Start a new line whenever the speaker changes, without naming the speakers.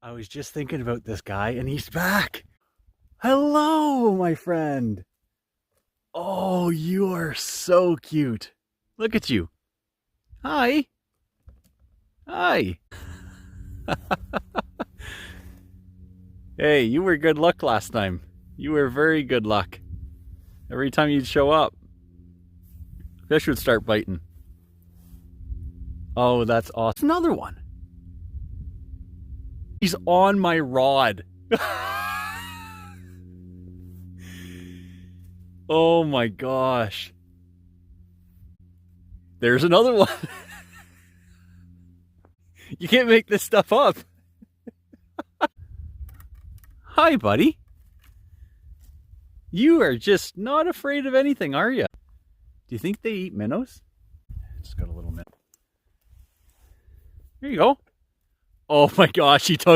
I was just thinking about this guy and he's back. Hello, my friend. Oh, you are so cute. Look at you. Hi. Hi. Hey, you were good luck last time. You were very good luck. Every time you'd show up, fish would start biting. Oh, that's awesome. Another one. He's on my rod. Oh my gosh. There's another one. You can't make this stuff up. Hi, buddy. You are just not afraid of anything, are you? Do you think they eat minnows? Just got a little minnow. Here you go. Oh my gosh, he took